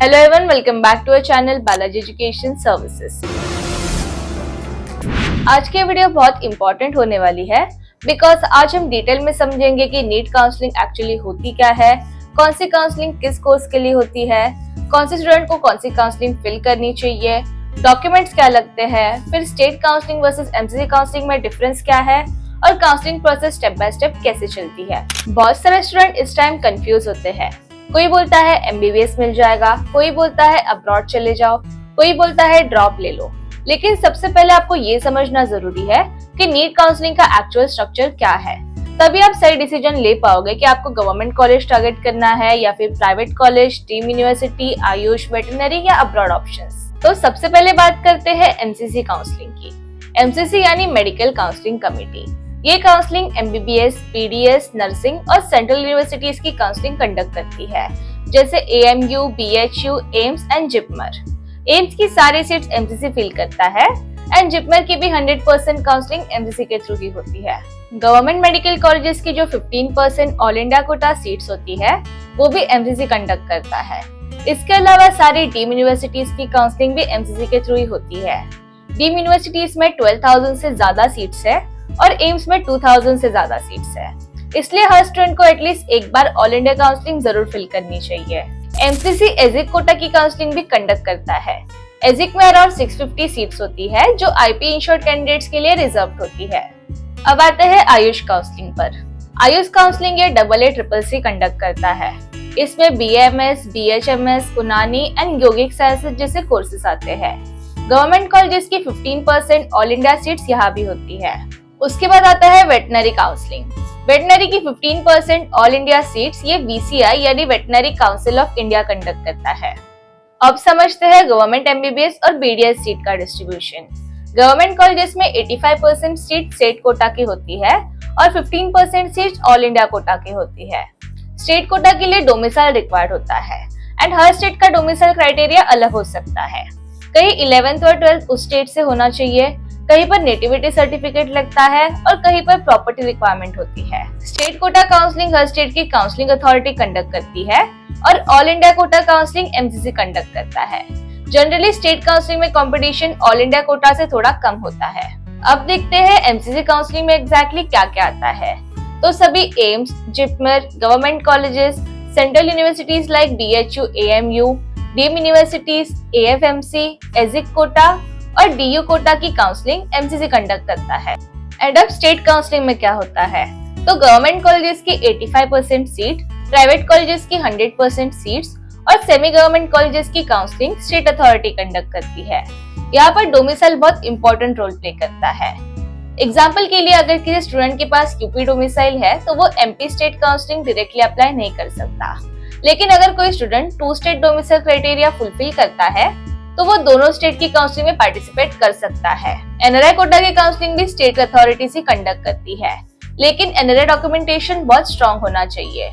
Hello everyone, welcome back to our channel Balaji education services. आज की video बहुत important होने वाली है बिकॉज आज हम डिटेल में समझेंगे कि नीट काउंसलिंग एक्चुअली होती क्या है, कौन सी काउंसलिंग किस कोर्स के लिए होती है, कौन से स्टूडेंट को कौन सी काउंसलिंग फिल करनी चाहिए, डॉक्यूमेंट्स क्या लगते हैं, फिर state counselling versus MCC counselling में डिफरेंस क्या है और counselling process step by step कैसे चलती है। बहुत सारे स्टूडेंट इस टाइम कंफ्यूज होते हैं। कोई बोलता है एमबीबीएस मिल जाएगा, कोई बोलता है अब्रॉड चले जाओ, कोई बोलता है ड्रॉप ले लो। लेकिन सबसे पहले आपको ये समझना जरूरी है कि नीट काउंसलिंग का एक्चुअल स्ट्रक्चर क्या है, तभी आप सही डिसीजन ले पाओगे कि आपको गवर्नमेंट कॉलेज टारगेट करना है या फिर private college, deemed university, Ayush, veterinary या अब्रॉड ऑप्शंस। तो सबसे पहले बात करते हैं एमसीसी काउंसलिंग की। एमसीसी यानी मेडिकल काउंसलिंग कमेटी। ये काउंसलिंग एमबीबीएस, पीडीएस, नर्सिंग और सेंट्रल यूनिवर्सिटीज की काउंसलिंग कंडक्ट करती है, जैसे AMU, BHU, AIIMS and JIPMER. AIIMS की सारी सीट्स एमसीसी फिल करता है एंड जिपमर की भी 100% काउंसलिंग एमसीसी के थ्रू ही होती है। गवर्नमेंट मेडिकल कॉलेजेस की जो 15% ऑल इंडिया कोटा सीट्स होती है वो भी एमसीसी कंडक्ट करता है। इसके अलावा सारी डीम्ड यूनिवर्सिटीज की काउंसलिंग भी एमसीसी के थ्रू ही होती है। डीम्ड यूनिवर्सिटीज में 12,000 से ज्यादा सीट्स है और एम्स में 2,000 से ज्यादा सीट्स है, इसलिए हर स्टूडेंट को एटलीस्ट एक बार ऑल इंडिया काउंसलिंग जरूर फिल करनी चाहिए। एमसीसी एजिक कोटा की काउंसलिंग भी कंडक्ट करता है। एजिक में अराउंड 650 सीट्स होती है जो आईपी इंश्योर्ड कैंडिडेट्स के लिए रिजर्व होती है। अब आते हैं आयुष काउंसलिंग पर। आयुष काउंसलिंग ये AACCC कंडक्ट करता है। इसमें BMS, BHMS, Unani and yogic sciences जैसे कोर्सेज आते हैं। गवर्नमेंट कॉलेजेस की 15% ऑल इंडिया सीट्स यहाँ भी होती है। उसके बाद आता है वेटनरी काउंसलिंग। वेटनरी की 15% ऑल इंडिया सीट्स ये VCI यानी veterinary council of India conduct करता है। अब समझते हैं गवर्नमेंट एमबीबीएस और बीडीएस सीट का डिस्ट्रीब्यूशन। गवर्नमेंट कॉलेजेस में 85% सीट स्टेट कोटा की होती है और 15% सीट ऑल इंडिया कोटा की होती है। स्टेट कोटा के लिए डोमिसाइल रिक्वायर्ड होता है एंड हर स्टेट का डोमिसाइल क्राइटेरिया अलग हो सकता है। कहीं 11th और 12th उस स्टेट से होना चाहिए, कहीं पर नेटिविटी सर्टिफिकेट लगता है और कहीं पर प्रॉपर्टी रिक्वायरमेंट होती है। स्टेट कोटा काउंसलिंग हर स्टेट की काउंसलिंग अथॉरिटी कंडक्ट करती है और all India quota counselling MCC conduct करता है। जनरली स्टेट काउंसलिंग में कंपटीशन ऑल इंडिया कोटा से थोड़ा कम होता है। अब देखते हैं एमसीसी काउंसलिंग में एग्जैक्टली क्या क्या आता है। तो सभी AIIMS, JIPMER, government colleges, central universities like BHU, AMU, deemed universities, AFMC, एजिक कोटा और डीयू कोटा की काउंसलिंग एमसीसी कंडक्ट करता है। एंड अब स्टेट काउंसलिंग में क्या होता है, तो गवर्नमेंट कॉलेजेस की 85% सीट, प्राइवेट कॉलेजेस की 100% सीट्स और सेमी गवर्नमेंट कॉलेजेस की काउंसलिंग स्टेट अथॉरिटी कंडक्ट करती है। यहाँ पर डोमिसाइल बहुत इंपॉर्टेंट रोल प्ले करता है। एग्जाम्पल के लिए अगर किसी स्टूडेंट के पास यूपी डोमिसाइल है तो वो MP state counselling directly apply नहीं कर सकता। लेकिन अगर कोई student 2 state domicile criteria fulfil करता है तो वो दोनों स्टेट की काउंसलिंग में पार्टिसिपेट कर सकता है। एनआरआई कोटा की काउंसलिंग भी स्टेट अथॉरिटीज ही कंडक्ट करती है, लेकिन एनआरआई डॉक्यूमेंटेशन बहुत स्ट्रॉन्ग होना चाहिए।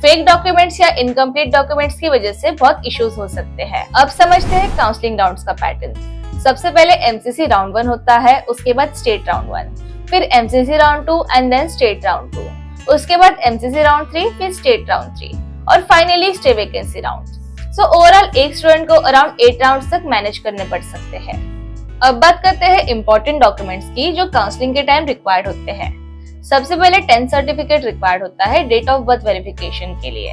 फेक डॉक्यूमेंट्स या इनकम्प्लीट डॉक्यूमेंट्स की वजह से बहुत इश्यूज हो सकते हैं। अब समझते हैं काउंसलिंग राउंड्स का पैटर्न। सबसे पहले एमसीसी राउंड 1 होता है, उसके बाद स्टेट राउंड 1, फिर MCC round 2 and then state round 2, उसके बाद एमसीसी राउंड 3, फिर स्टेट राउंड 3 और finally stay vacancy round. So overall एक स्टूडेंट को अराउंड 8 राउंड्स तक मैनेज करने पड़ सकते हैं। अब बात करते हैं इंपॉर्टेंट डॉक्यूमेंट्स की जो काउंसलिंग के टाइम रिक्वायर्ड होते हैं। सबसे पहले 10th सर्टिफिकेट रिक्वायर्ड होता है डेट ऑफ बर्थ वेरिफिकेशन के लिए।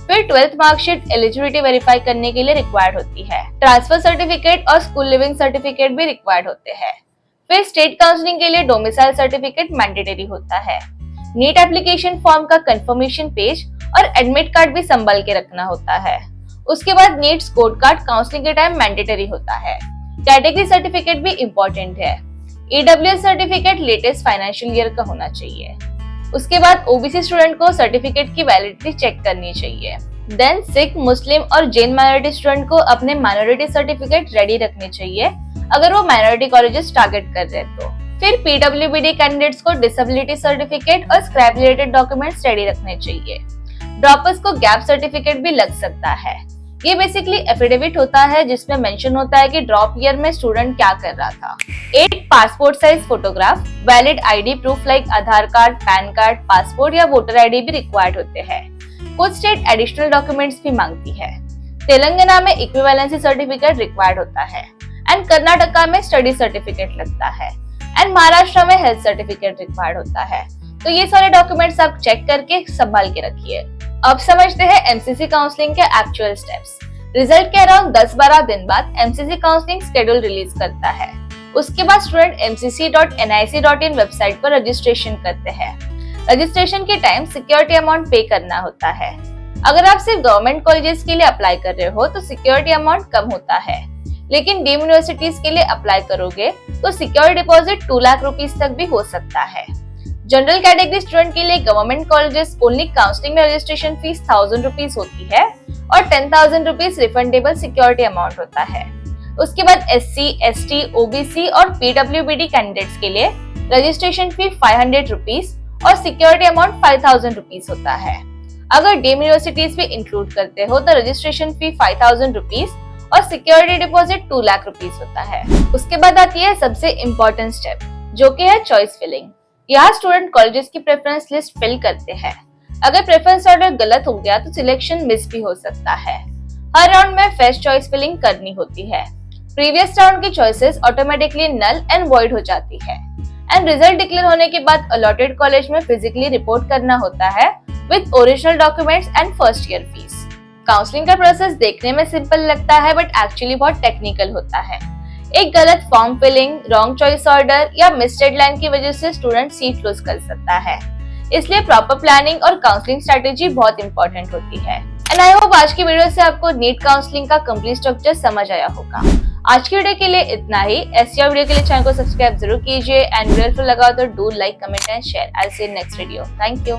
फिर 12th मार्कशीट एलिजिबिलिटी वेरीफाई करने के लिए रिक्वायर्ड होती है। ट्रांसफर सर्टिफिकेट और स्कूल लिविंग सर्टिफिकेट भी रिक्वायर्ड होते हैं। फिर स्टेट काउंसलिंग के लिए डोमिसाइल सर्टिफिकेट मैंडेटरी होता है। नीट एप्लीकेशन फॉर्म का कंफर्मेशन पेज और एडमिट कार्ड भी संभाल के रखना होता है। उसके बाद नीट स्कोर कार्ड काउंसलिंग के टाइम मैंडेटरी होता है। कैटेगरी सर्टिफिकेट भी इम्पोर्टेंट है। EWS certificate latest financial year का होना चाहिए। उसके बाद ओबीसी स्टूडेंट को सर्टिफिकेट की वैलिडिटी चेक करनी चाहिए। देन सिख, मुस्लिम और जैन माइनॉरिटी स्टूडेंट को अपने माइनॉरिटी सर्टिफिकेट रेडी रखने चाहिए अगर वो माइनॉरिटी कॉलेजेस टारगेट कर रहे तो। फिर पीडब्ल्यूबीडी कैंडिडेट्स को डिसेबिलिटी सर्टिफिकेट और स्क्रैप रिलेटेड डॉक्यूमेंट्स रेडी रखने चाहिए। ड्रॉपर्स को गैप सर्टिफिकेट भी लग सकता है। ये बेसिकली एफिडेविट होता है जिसमें मेंशन होता है कि ड्रॉप ईयर में स्टूडेंट क्या कर रहा था। 8 passport size photograph, valid ID proof like Aadhaar card, PAN card, passport या वोटर आईडी भी रिक्वायर्ड होते हैं। कुछ स्टेट एडिशनल डॉक्यूमेंट्स भी मांगती है। तेलंगाना में इक्विवेलेंसी सर्टिफिकेट रिक्वायर्ड होता है एंड कर्नाटका में स्टडी सर्टिफिकेट लगता है एंड महाराष्ट्र में हेल्थ सर्टिफिकेट रिक्वायर्ड होता है। तो ये सारे डॉक्यूमेंट्स आप चेक करके संभाल के रखिए। अब समझते हैं एमसीसी काउंसलिंग के एक्चुअल स्टेप्स। रिजल्ट के अराउंड 10-12 दिन बाद एमसीसी काउंसलिंग शेड्यूल रिलीज करता है। उसके बाद स्टूडेंट mcc.nic.in वेबसाइट पर रजिस्ट्रेशन करते हैं। रजिस्ट्रेशन के टाइम सिक्योरिटी अमाउंट पे करना होता है। अगर आप सिर्फ गवर्नमेंट कॉलेजेस के लिए अप्लाई कर रहे हो तो सिक्योरिटी अमाउंट कम होता है, लेकिन डीम्ड यूनिवर्सिटीज के लिए अप्लाई करोगे तो सिक्योरिटी डिपॉजिट 2 लाख रुपीस तक भी हो सकता है। जनरल कैटेगरी स्टूडेंट के लिए गवर्नमेंट कॉलेजेस ओनली काउंसलिंग में रजिस्ट्रेशन फीस 1000 रुपीस होती है और 10,000 रुपीस रिफंडेबल सिक्योरिटी अमाउंट होता है। उसके बाद SC, ST, OBC और PWBD कैंडिडेट्स के लिए रजिस्ट्रेशन फी 500 रुपीस और सिक्योरिटी अमाउंट 5000 रुपीस होता है। अगर डीम्ड यूनिवर्सिटीज भी इंक्लूड करते हो तो रजिस्ट्रेशन फी 5000 रुपीस और सिक्योरिटी डिपॉजिट 2 लाख रुपीस होता है। उसके बाद आती है सबसे इम्पोर्टेंट स्टेप, जो कि है चॉइस फिलिंग। यहाँ स्टूडेंट कॉलेजेस की प्रेफरेंस लिस्ट फिल करते हैं। अगर प्रेफरेंस ऑर्डर गलत हो गया तो सिलेक्शन मिस भी हो सकता है। हर राउंड में फ्रेश चॉइस फिलिंग करनी होती है। प्रीवियस राउंड की choices automatically null and void हो जाती है एंड रिजल्ट डिक्लेयर होने के बाद अलॉटेड कॉलेज में फिजिकली रिपोर्ट करना होता है with original documents and first year fees. Counselling का प्रोसेस देखने में सिंपल लगता है बट एक्चुअली बहुत टेक्निकल होता है। एक गलत form filling, wrong choice order या मिस डेडलाइन की वजह से स्टूडेंट सीट लूज कर सकता है। इसलिए प्रॉपर प्लानिंग और काउंसलिंग स्ट्रेटेजी बहुत इंपॉर्टेंट होती है। एंड आई होप आज की वीडियो से आपको नीट काउंसलिंग का कंप्लीट स्ट्रक्चर समझ आया होगा। आज की वीडियो के लिए इतना ही। ऐसी वीडियो के लिए चैनल को सब्सक्राइब जरूर कीजिए एंड वीडियो लगा तो do like, comment and share. I will see you next video. Thank you.